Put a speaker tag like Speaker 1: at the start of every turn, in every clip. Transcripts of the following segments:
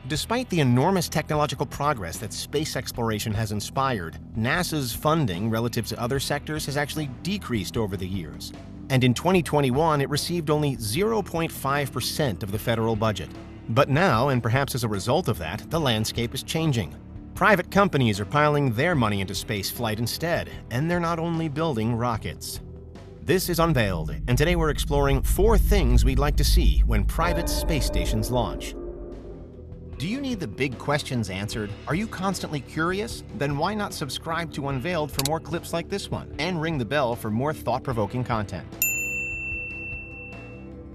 Speaker 1: Despite the enormous technological progress that space exploration has inspired, NASA's funding relative to other sectors has actually decreased over the years. And in 2021, it received only 0.5% of the federal budget. But now, and perhaps as a result of that, the landscape is changing. Private companies are piling their money into space flight instead, and they're not only building rockets. This is Unveiled, and today we're exploring 4 things we'd like to see when private space stations launch. Do you need the big questions answered? Are you constantly curious? Then why not subscribe to Unveiled for more clips like this one, and ring the bell for more thought-provoking content.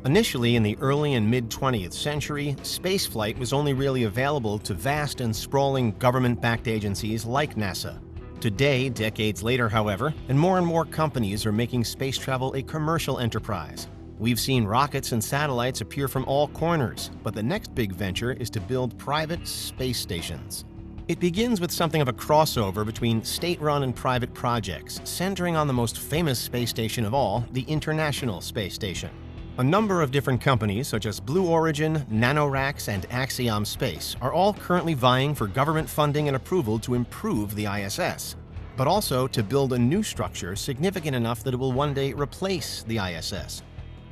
Speaker 1: Initially, in the early and mid-20th century, spaceflight was only really available to vast and sprawling government-backed agencies like NASA. Today, decades later, however, and more companies are making space travel a commercial enterprise. We've seen rockets and satellites appear from all corners, but the next big venture is to build private space stations. It begins with something of a crossover between state-run and private projects, centering on the most famous space station of all, the International Space Station. A number of different companies, such as Blue Origin, NanoRacks, and Axiom Space, are all currently vying for government funding and approval to improve the ISS, but also to build a new structure significant enough that it will one day replace the ISS.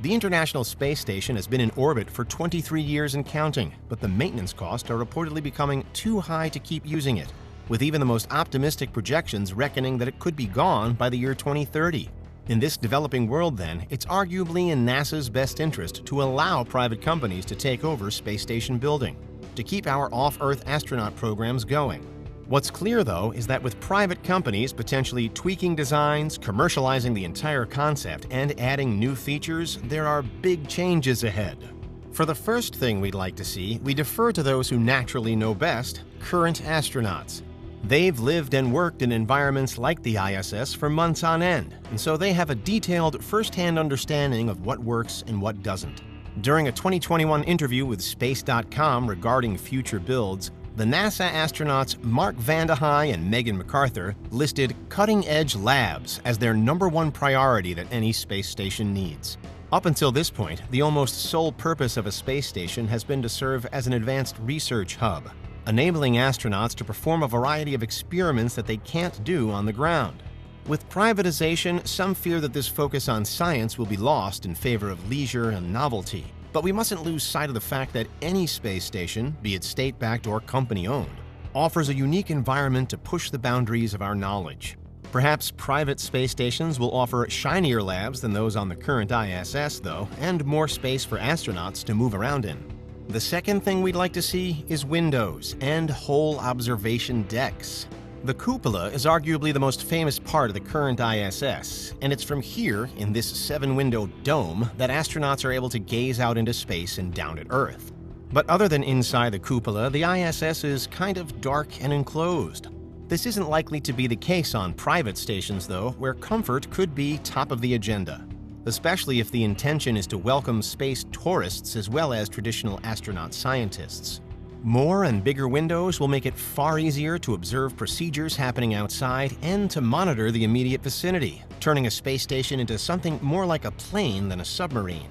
Speaker 1: The International Space Station has been in orbit for 23 years and counting, but the maintenance costs are reportedly becoming too high to keep using it, with even the most optimistic projections reckoning that it could be gone by the year 2030. In this developing world, then, it's arguably in NASA's best interest to allow private companies to take over space station building, to keep our off-Earth astronaut programs going. What's clear, though, is that with private companies potentially tweaking designs, commercializing the entire concept, and adding new features, there are big changes ahead. For the first thing we'd like to see, we defer to those who naturally know best, current astronauts. They've lived and worked in environments like the ISS for months on end, and so they have a detailed, first-hand understanding of what works and what doesn't. During a 2021 interview with Space.com regarding future builds, the NASA astronauts Mark Vande Hei and Megan MacArthur listed cutting-edge labs as their #1 priority that any space station needs. Up until this point, the almost sole purpose of a space station has been to serve as an advanced research hub, enabling astronauts to perform a variety of experiments that they can't do on the ground. With privatization, some fear that this focus on science will be lost in favor of leisure and novelty. But we mustn't lose sight of the fact that any space station, be it state-backed or company-owned, offers a unique environment to push the boundaries of our knowledge. Perhaps private space stations will offer shinier labs than those on the current ISS, though, and more space for astronauts to move around in. The second thing we'd like to see is windows and whole observation decks. The cupola is arguably the most famous part of the current ISS, and it's from here, in this 7-window dome, that astronauts are able to gaze out into space and down at Earth. But other than inside the cupola, the ISS is kind of dark and enclosed. This isn't likely to be the case on private stations, though, where comfort could be top of the agenda, especially if the intention is to welcome space tourists as well as traditional astronaut scientists. More and bigger windows will make it far easier to observe procedures happening outside and to monitor the immediate vicinity, turning a space station into something more like a plane than a submarine.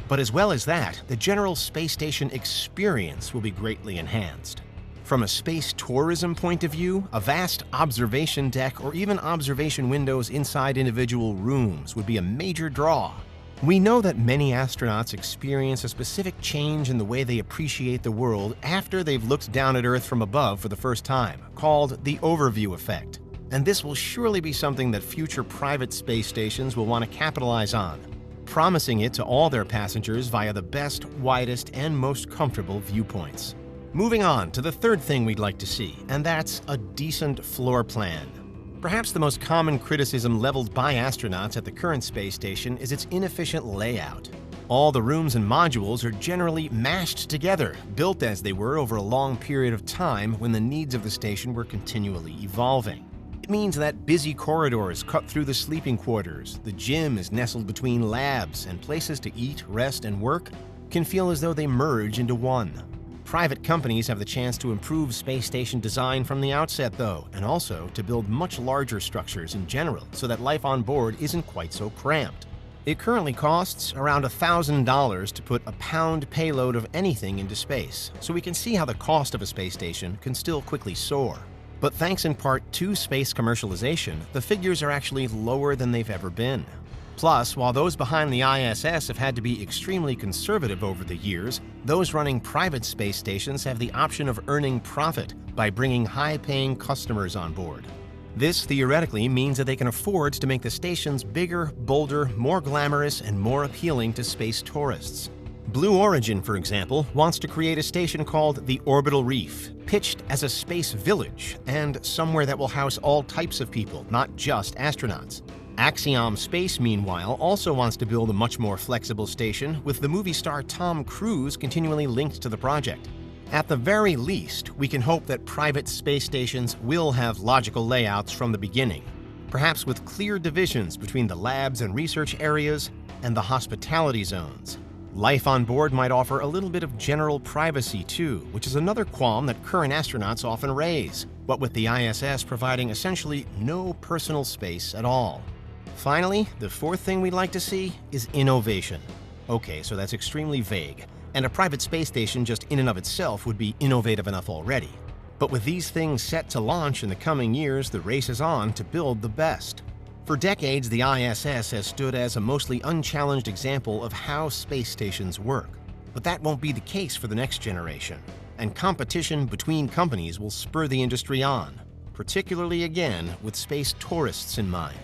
Speaker 1: But as well as that, the general space station experience will be greatly enhanced. From a space tourism point of view, a vast observation deck or even observation windows inside individual rooms would be a major draw. We know that many astronauts experience a specific change in the way they appreciate the world after they've looked down at Earth from above for the first time, called the overview effect. And this will surely be something that future private space stations will want to capitalize on, promising it to all their passengers via the best, widest, and most comfortable viewpoints. Moving on to the third thing we'd like to see, and that's a decent floor plan. Perhaps the most common criticism leveled by astronauts at the current space station is its inefficient layout. All the rooms and modules are generally mashed together, built as they were over a long period of time when the needs of the station were continually evolving. It means that busy corridors cut through the sleeping quarters, the gym is nestled between labs, and places to eat, rest, and work can feel as though they merge into one. Private companies have the chance to improve space station design from the outset, though, and also to build much larger structures in general so that life on board isn't quite so cramped. It currently costs around $1,000 to put a pound payload of anything into space, so we can see how the cost of a space station can still quickly soar. But thanks in part to space commercialization, the figures are actually lower than they've ever been. Plus, while those behind the ISS have had to be extremely conservative over the years, those running private space stations have the option of earning profit by bringing high-paying customers on board. This theoretically means that they can afford to make the stations bigger, bolder, more glamorous, and more appealing to space tourists. Blue Origin, for example, wants to create a station called the Orbital Reef, pitched as a space village and somewhere that will house all types of people, not just astronauts. Axiom Space, meanwhile, also wants to build a much more flexible station, with the movie star Tom Cruise continually linked to the project. At the very least, we can hope that private space stations will have logical layouts from the beginning, perhaps with clear divisions between the labs and research areas and the hospitality zones. Life on board might offer a little bit of general privacy too, which is another qualm that current astronauts often raise, what with the ISS providing essentially no personal space at all. Finally, the fourth thing we'd like to see is innovation. Okay, so that's extremely vague, and a private space station just in and of itself would be innovative enough already. But with these things set to launch in the coming years, the race is on to build the best. For decades, the ISS has stood as a mostly unchallenged example of how space stations work. But that won't be the case for the next generation, and competition between companies will spur the industry on, particularly again with space tourists in mind.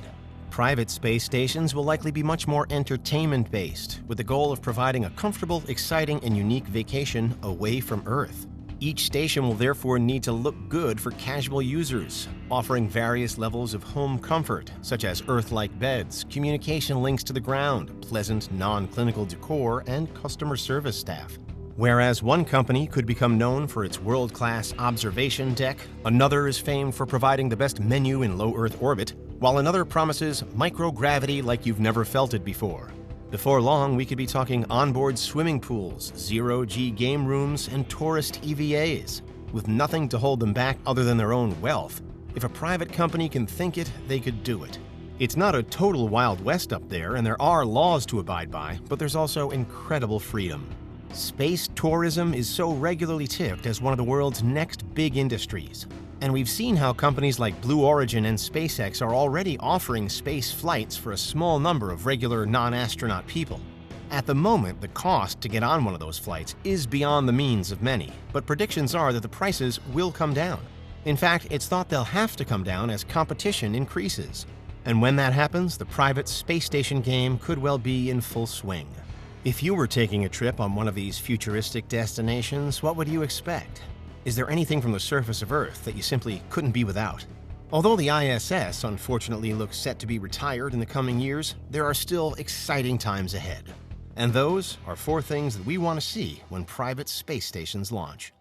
Speaker 1: Private space stations will likely be much more entertainment-based, with the goal of providing a comfortable, exciting, and unique vacation away from Earth. Each station will therefore need to look good for casual users, offering various levels of home comfort, such as Earth-like beds, communication links to the ground, pleasant non-clinical decor, and customer service staff. Whereas one company could become known for its world-class observation deck, another is famed for providing the best menu in low Earth orbit, while another promises microgravity like you've never felt it before. Before long, we could be talking onboard swimming pools, zero-G game rooms, and tourist EVAs, with nothing to hold them back other than their own wealth. If a private company can think it, they could do it. It's not a total Wild West up there, and there are laws to abide by, but there's also incredible freedom. Space tourism is so regularly tipped as one of the world's next big industries. And we've seen how companies like Blue Origin and SpaceX are already offering space flights for a small number of regular non-astronaut people. At the moment, the cost to get on one of those flights is beyond the means of many, but predictions are that the prices will come down. In fact, it's thought they'll have to come down as competition increases. And when that happens, the private space station game could well be in full swing. If you were taking a trip on one of these futuristic destinations, what would you expect? Is there anything from the surface of Earth that you simply couldn't be without? Although the ISS unfortunately looks set to be retired in the coming years, there are still exciting times ahead. And those are 4 things that we want to see when private space stations launch.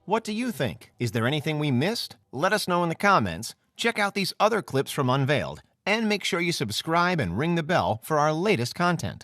Speaker 1: What do you think? Is there anything we missed? Let us know in the comments. Check out these other clips from Unveiled, and make sure you subscribe and ring the bell for our latest content.